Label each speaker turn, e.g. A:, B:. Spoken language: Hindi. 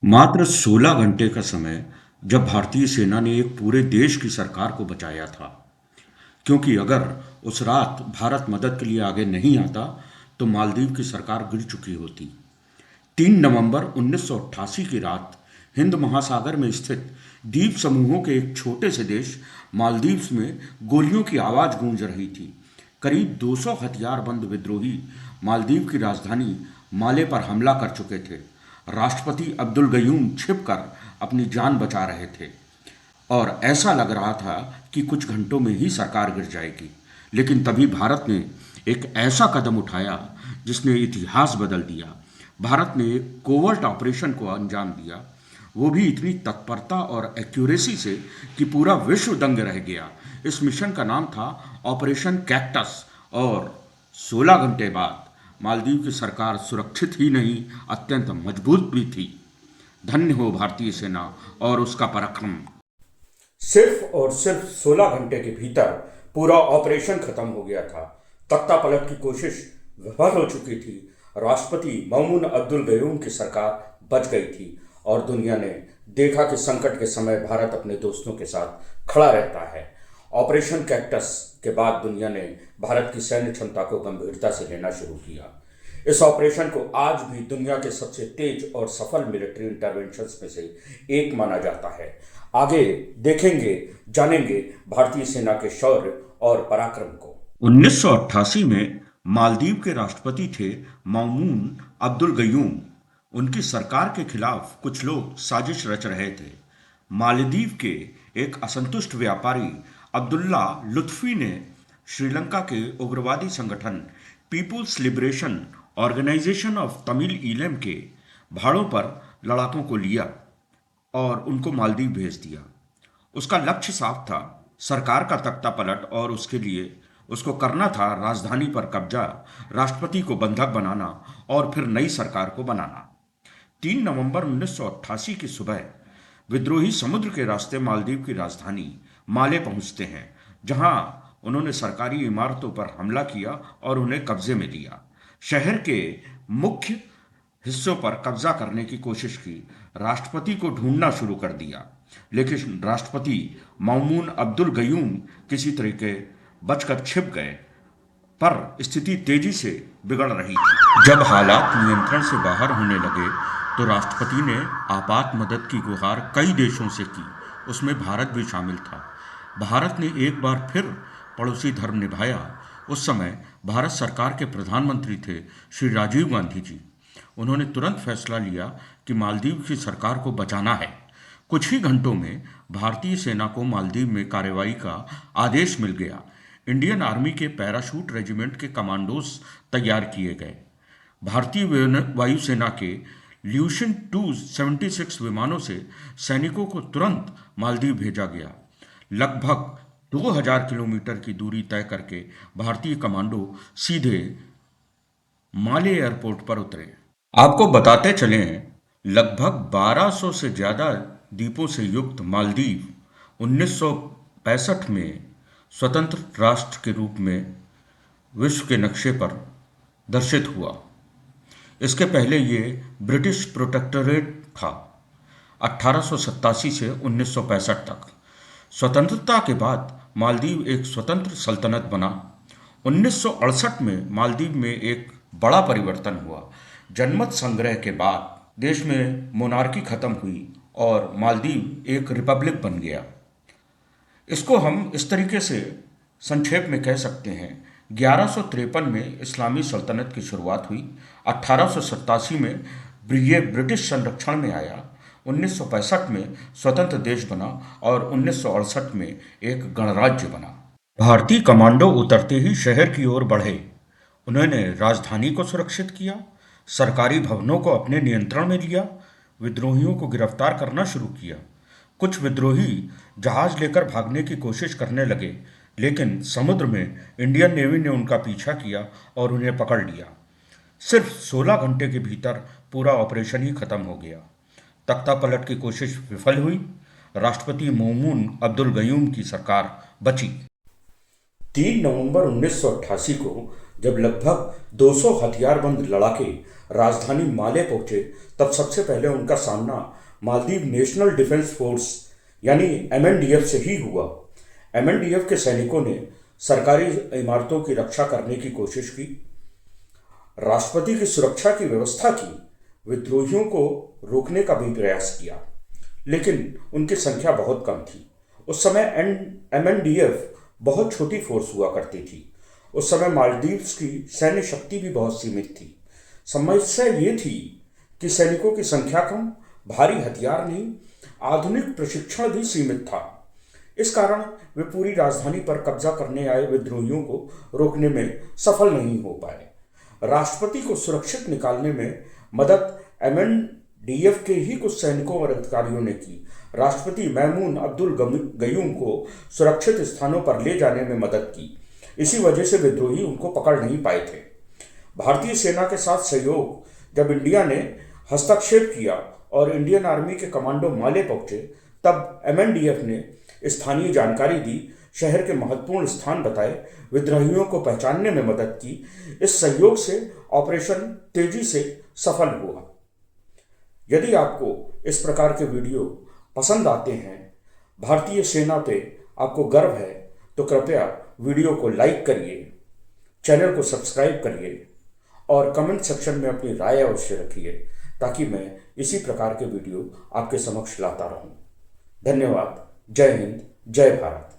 A: मात्र 16 घंटे का समय जब भारतीय सेना ने एक पूरे देश की सरकार को बचाया था। क्योंकि अगर उस रात भारत मदद के लिए आगे नहीं आता तो मालदीव की सरकार गिर चुकी होती। 3 नवंबर 1988 की रात हिंद महासागर में स्थित द्वीप समूहों के एक छोटे से देश मालदीव्स में गोलियों की आवाज गूंज रही थी। करीब 200 हथियारबंद विद्रोही मालदीव की राजधानी माले पर हमला कर चुके थे। राष्ट्रपति अब्दुल गयूम छिपकर अपनी जान बचा रहे थे और ऐसा लग रहा था कि कुछ घंटों में ही सरकार गिर जाएगी। लेकिन तभी भारत ने एक ऐसा कदम उठाया जिसने इतिहास बदल दिया। भारत ने एक कोवर्ट ऑपरेशन को अंजाम दिया, वो भी इतनी तत्परता और एक्यूरेसी से कि पूरा विश्व दंग रह गया। इस मिशन का नाम था ऑपरेशन कैक्टस और 16 घंटे बाद मालदीव की सरकार सुरक्षित ही नहीं, अत्यंत मजबूत भी थी। धन्य हो भारतीय सेना और उसका पराक्रम।
B: सिर्फ और सिर्फ 16 घंटे के भीतर पूरा ऑपरेशन खत्म हो गया था। तख्ता पलट की कोशिश विफल हो चुकी थी। राष्ट्रपति मौमून अब्दुल गयूम की सरकार बच गई थी और दुनिया ने देखा कि संकट के समय भारत अपने दोस्तों के साथ खड़ा रहता है। ऑपरेशन कैक्टस के बाद दुनिया ने भारत की सैन्य क्षमता को गंभीरता से लेना शुरू किया। इस ऑपरेशन को आज भी दुनिया के सबसे तेज और सफल मिलिट्री इंटरवेंशंस में से एक माना जाता है। आगे देखेंगे, जानेंगे भारतीय सेना के शौर्य और पराक्रम को।
A: 1988 में मालदीव के राष्ट्रपति थे मौमून अब्दुल गयूम। उनकी सरकार के खिलाफ कुछ लोग साजिश रच रहे थे। मालदीव के एक असंतुष्ट व्यापारी अब्दुल्ला लुत्फी ने श्रीलंका के उग्रवादी संगठन People's Liberation Organisation of Tamil Eelam के भाड़ों पर लड़ाकों को लिया और उनको मालदीव भेज दिया। उसका लक्ष्य साफ था, सरकार का तख्ता पलट, और उसके लिए उसको करना था राजधानी पर कब्जा, राष्ट्रपति को बंधक बनाना और फिर नई सरकार को बनाना। 3 नवंबर 1988 की सुबह विद्रोही समुद्र के रास्ते मालदीव की राजधानी माले पहुंचते हैं, जहां उन्होंने सरकारी इमारतों पर हमला किया और उन्हें कब्जे में लिया। शहर के मुख्य हिस्सों पर कब्जा करने की कोशिश की, राष्ट्रपति को ढूंढना शुरू कर दिया, लेकिन राष्ट्रपति मौमून अब्दुल गयूम किसी तरीके बचकर छिप गए। पर स्थिति तेजी से बिगड़ रही थी। जब हालात नियंत्रण से बाहर होने लगे तो राष्ट्रपति ने आपात मदद की गुहार कई देशों से की, उसमें भारत भी शामिल था। भारत ने एक बार फिर पड़ोसी धर्म निभाया। उस समय भारत सरकार के प्रधानमंत्री थे श्री राजीव गांधी जी। उन्होंने तुरंत फैसला लिया कि मालदीव की सरकार को बचाना है। कुछ ही घंटों में भारतीय सेना को मालदीव में कार्रवाई का आदेश मिल गया। इंडियन आर्मी के पैराशूट रेजिमेंट के कमांडोज तैयार किए गए। भारतीय वायुसेना के ल्यूशन 276 विमानों से सैनिकों को तुरंत मालदीव भेजा गया। लगभग 2000 किलोमीटर की दूरी तय करके भारतीय कमांडो सीधे माले एयरपोर्ट पर उतरे। आपको बताते चलें, लगभग 1200 से ज़्यादा द्वीपों से युक्त मालदीव 1965 में स्वतंत्र राष्ट्र के रूप में विश्व के नक्शे पर दर्शित हुआ। इसके पहले ये ब्रिटिश प्रोटेक्टोरेट था, 1887 से 1965 तक। स्वतंत्रता के बाद मालदीव एक स्वतंत्र सल्तनत बना। 1968 में मालदीव में एक बड़ा परिवर्तन हुआ। जनमत संग्रह के बाद देश में मोनार्की खत्म हुई और मालदीव एक रिपब्लिक बन गया। इसको हम इस तरीके से संक्षेप में कह सकते हैं, 1153 में इस्लामी सल्तनत की शुरुआत हुई, 1887 में ये ब्रिटिश संरक्षण में आया, 1965 में स्वतंत्र देश बना और 1968 में एक गणराज्य बना। भारतीय कमांडो उतरते ही शहर की ओर बढ़े। उन्होंने राजधानी को सुरक्षित किया, सरकारी भवनों को अपने नियंत्रण में लिया, विद्रोहियों को गिरफ्तार करना शुरू किया। कुछ विद्रोही जहाज लेकर भागने की कोशिश करने लगे, लेकिन समुद्र में इंडियन नेवी ने उनका पीछा किया और उन्हें पकड़ लिया। सिर्फ 16 घंटे के भीतर पूरा ऑपरेशन ही खत्म हो गया। तख्ता पलट की कोशिश विफल हुई। राष्ट्रपति मौमून अब्दुल गयूम की सरकार बची।
B: 3 नवंबर 1988 को जब लगभग 200 हथियारबंद लड़ाके राजधानी माले पहुंचे, तब सबसे पहले उनका सामना मालदीव नेशनल डिफेंस फोर्स यानी एमएनडीएफ से ही हुआ। एमएनडीएफ के सैनिकों ने सरकारी इमारतों की रक्षा करने की कोशिश की, राष्ट्रपति की सुरक्षा की व्यवस्था की, विद्रोहियों को रोकने का भी प्रयास किया, लेकिन उनकी संख्या बहुत कम थी। उस समय एमएनडीएफ बहुत छोटी फोर्स हुआ करती थी। उस समय मालदीव्स की सैन्य शक्ति भी बहुत सीमित थी। समस्या ये थी कि सैनिकों की संख्या कम, भारी हथियार नहीं, आधुनिक प्रशिक्षण भी सीमित था। इस कारण वे पूरी राजधानी पर कब्जा करने आए विद्रोहियों को रोकने में सफल नहीं हो पाए। राष्ट्रपति को सुरक्षित निकालने में मदद एमएनडीएफ के ही कुछ सैनिकों और अधिकारियों ने की। राष्ट्रपति मौमून अब्दुल गयूम को सुरक्षित स्थानों पर ले जाने में मदद की। इसी वजह से विद्रोही उनको पकड़ नहीं पाए थे। भारतीय सेना के साथ सहयोग जब इंडिया ने हस्तक्षेप किया और इंडियन आर्मी के कमांडो माले पहुंचे, तब एमएनडीएफ ने स्थानीय जानकारी दी, शहर के महत्वपूर्ण स्थान बताए, विद्रोहियों को पहचानने में मदद की। इस सहयोग से ऑपरेशन तेजी से सफल हुआ। यदि आपको इस प्रकार के वीडियो पसंद आते हैं, भारतीय सेना पे आपको गर्व है, तो कृपया वीडियो को लाइक करिए, चैनल को सब्सक्राइब करिए और कमेंट सेक्शन में अपनी राय अवश्य रखिए, ताकि मैं इसी प्रकार के वीडियो आपके समक्ष लाता रहूं। धन्यवाद। जय हिंद, जय भारत।